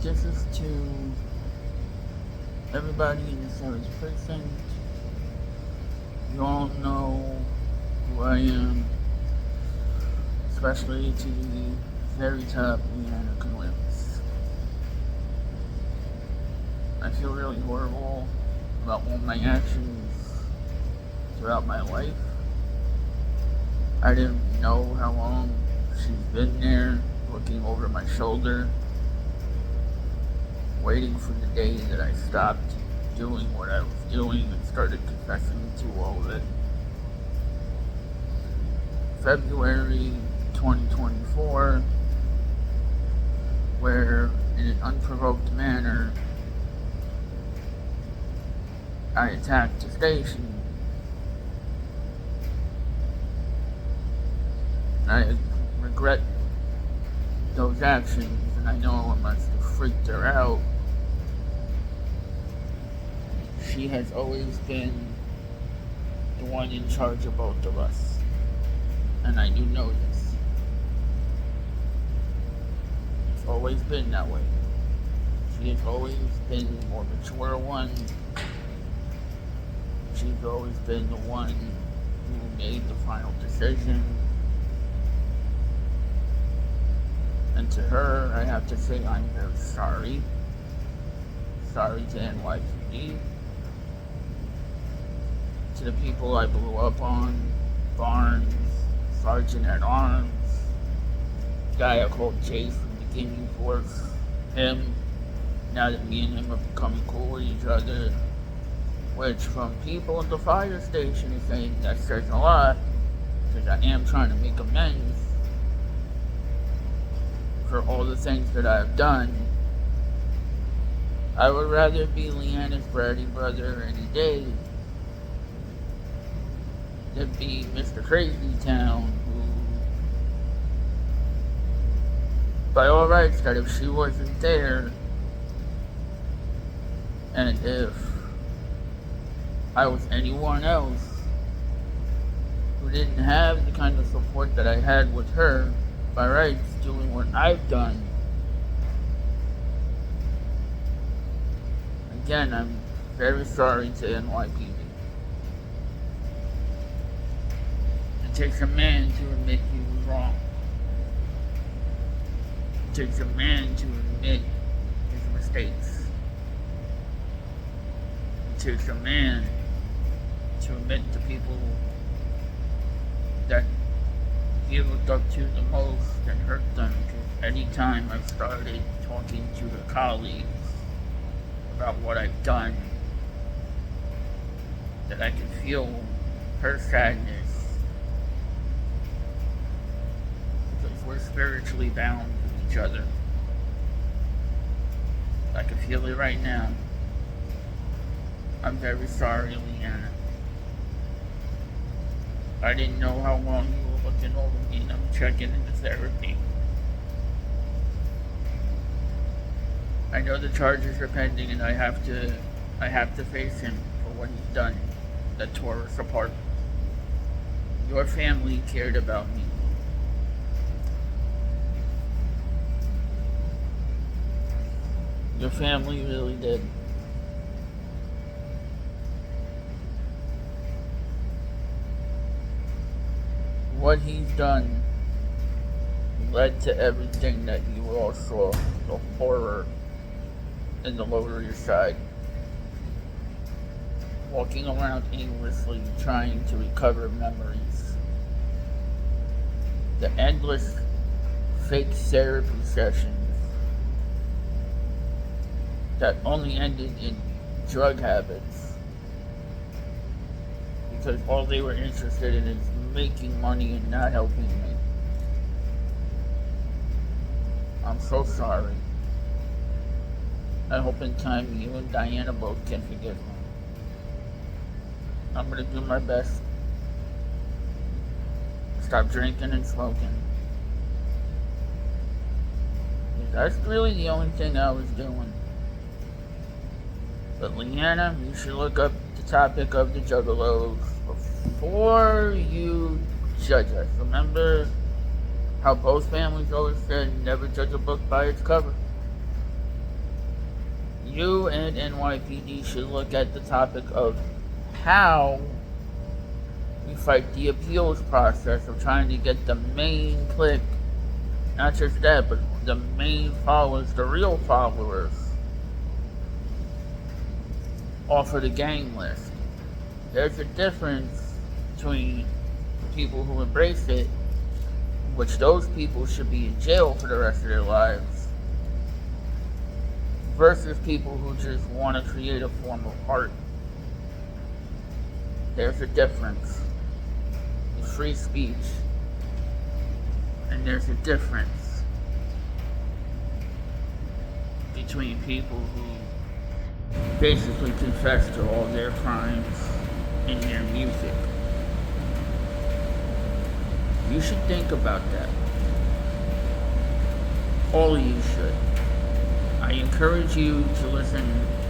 this is to everybody in the service precinct. You all know who I am, especially to the very top Leanna Contreras. I feel really horrible about all my actions throughout my life. I didn't know how long she's been there, looking over my shoulder, waiting for the day that I stopped doing what I was doing and started confessing to all of it. February 2024, where in an unprovoked manner I attacked the station. I regret those actions, and I know I must have freaked her out. She has always been the one in charge of both of us, and I do know this. It's always been that way. She has always been the more mature one. She's always been the one who made the final decision. And to her, I have to say I'm very sorry. Sorry to NYPD. To the people I blew up on, Barnes, Sergeant at Arms, guy I called Jay from the Guinea Force, him, now that me and him are becoming cool with each other, which from people at the fire station is saying that says a lot, because I am trying to make amends for all the things that I've done. I would rather be Leanna's bratty brother any day than be Mr. Crazy Town, who, by all rights, that if she wasn't there, and if I was anyone else who didn't have the kind of support that I had with her, by rights, doing what I've done. Again, I'm very sorry to NYPD. It takes a man to admit he was wrong. It takes a man to admit his mistakes. It takes a man to admit to people that he looked up to the most and hurt them, because anytime I've started talking to the colleagues about what I've done, that I can feel her sadness, because we're spiritually bound with each other. I can feel it right now. I'm very sorry, Leanna. I didn't know how long you were looking over me, and I'm checking into therapy. I know the charges are pending, and I have to face him for what he's done that tore us apart. Your family cared about me. Your family really did. What he's done led to everything that you all saw, the horror in the Lower East Side. Walking around aimlessly trying to recover memories. The endless fake therapy sessions that only ended in drug habits, because all they were interested in is making money and not helping me. I'm so sorry. I hope in time you and Diana both can forgive me. I'm gonna do my best. Stop drinking and smoking. That's really the only thing I was doing. But Leanna, you should look up the topic of the Juggalos before you judge us. Remember how both families always said, never judge a book by its cover? you and NYPD should look at the topic of how we fight the appeals process of trying to get the main clique, not just that, but the main followers, the real followers, off of the gang list. There's a difference between people who embrace it, which those people should be in jail for the rest of their lives, versus people who just want to create a form of art. There's a difference. It's free speech. And there's a difference between people who basically confess to all their crimes in their music. You should think about that. All of you should. I encourage you to listen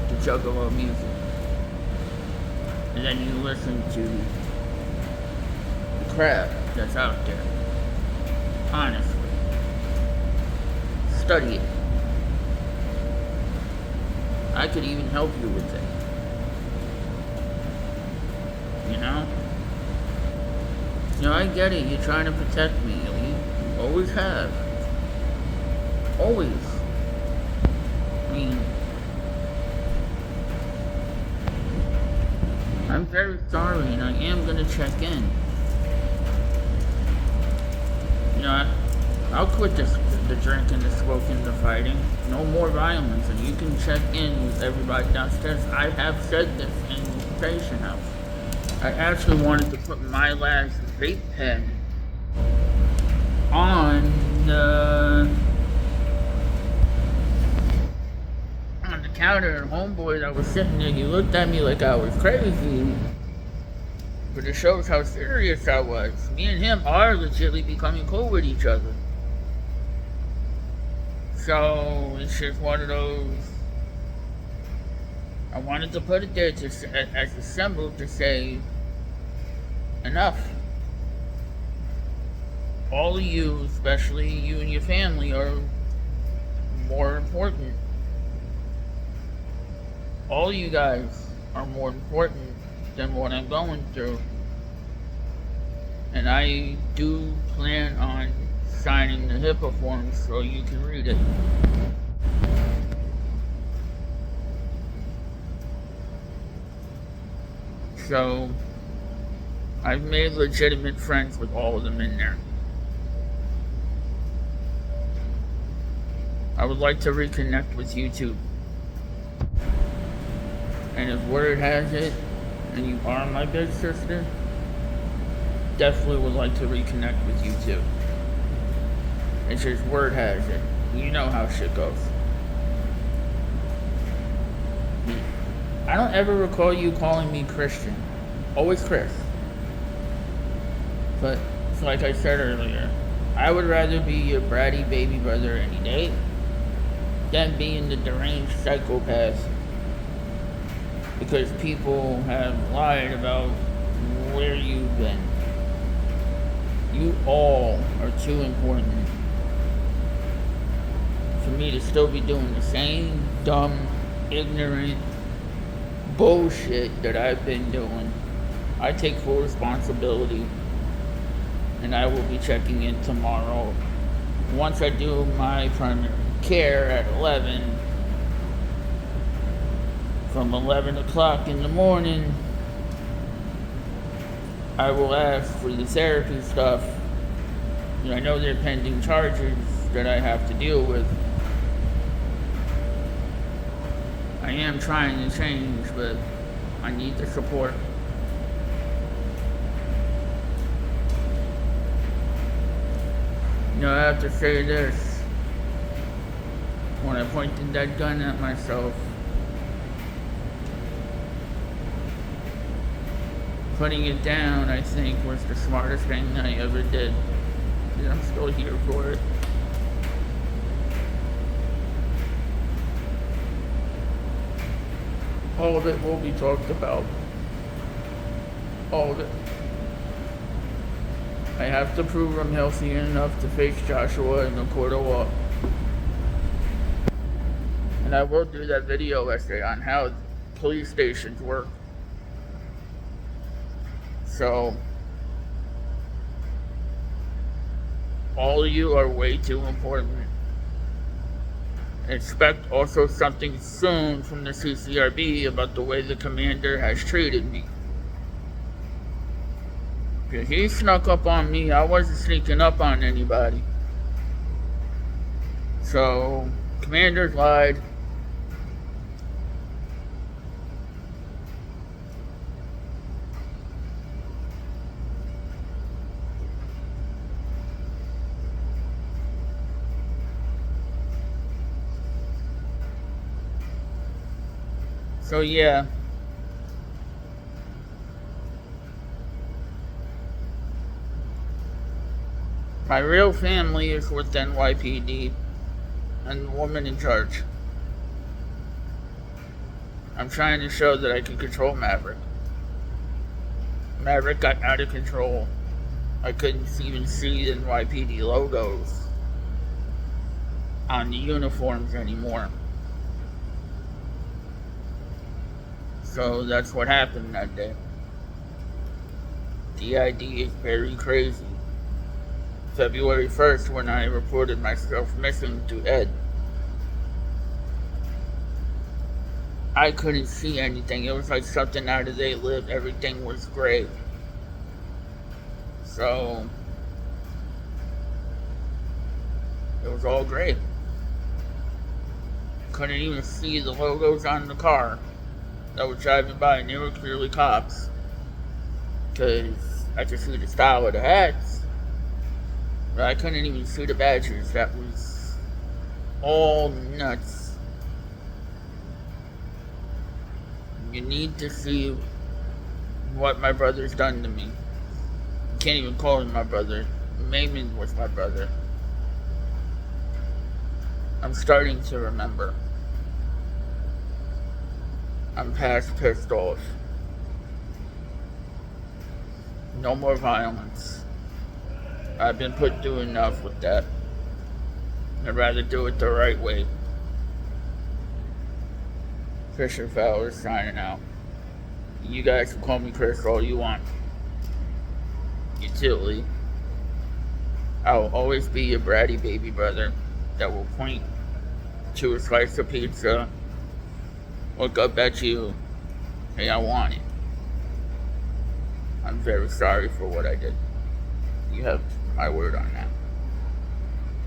to Juggalo music. And then you listen to the crap that's out there. Honestly. Study it. I could even help you with it. You know? I get it. You're trying to protect me. You always have. Always. I mean, I'm very sorry, and I am going to check in. I'll quit the drinking, the smoking, the fighting. No more violence, and you can check in with everybody downstairs. I have said this in the station house. I actually wanted to put my last vape pen on the counter, and homeboy that was sitting there, he looked at me like I was crazy. But it shows how serious I was. Me and him are legitimately becoming cool with each other. So it's just one of those. I wanted to put it there as a symbol to say, enough. All of you, especially you and your family, are more important. All you guys are more important than what I'm going through. And I do plan on signing the HIPAA form so you can read it. So, I've made legitimate friends with all of them in there. I would like to reconnect with you too. And if word has it, and you are my big sister, definitely would like to reconnect with you too. It's just word has it. You know how shit goes. I don't ever recall you calling me Christian. Always Chris. But, like I said earlier, I would rather be your bratty baby brother any day than being the deranged psychopath, because people have lied about where you've been. You all are too important for me to still be doing the same dumb, ignorant bullshit that I've been doing. I take full responsibility, and I will be checking in tomorrow. Once I do my primary care at 11, from 11 o'clock in the morning, I will ask for the therapy stuff. I know they're pending charges that I have to deal with. I am trying to change, but I need the support. I have to say this. When I pointed that gun at myself, putting it down, I think, was the smartest thing I ever did. And I'm still here for it. All of it will be talked about. All of it. I have to prove I'm healthy enough to face Joshua in the court of law. And I will do that video essay on how police stations work. So, all of you are way too important. Expect also something soon from the CCRB about the way the commander has treated me. Because he snuck up on me, I wasn't sneaking up on anybody. So, commanders lied. So yeah. My real family is with NYPD and the woman in charge. I'm trying to show that I can control Maverick. Maverick got out of control. I couldn't even see the NYPD logos on the uniforms anymore. So that's what happened that day. DID is very crazy. February 1st, when I reported myself missing to Ed, I couldn't see anything. It was like something out of They Live. Everything was gray. So, it was all gray. Couldn't even see the logos on the car that was driving by, and they were clearly cops. Because I could see the style of the hats, but I couldn't even see the badges. That was all nuts. You need to see what my brother's done to me. You can't even call him my brother. Mayman was my brother. I'm starting to remember. I'm past pissed off. No more violence. I've been put through enough with that. I'd rather do it the right way. Christian Fowler signing out. You guys can call me Chris all you want. Utility. I will always be your bratty baby brother that will point to a slice of pizza, look up at you, hey, I want it. I'm very sorry for what I did. You have my word on that.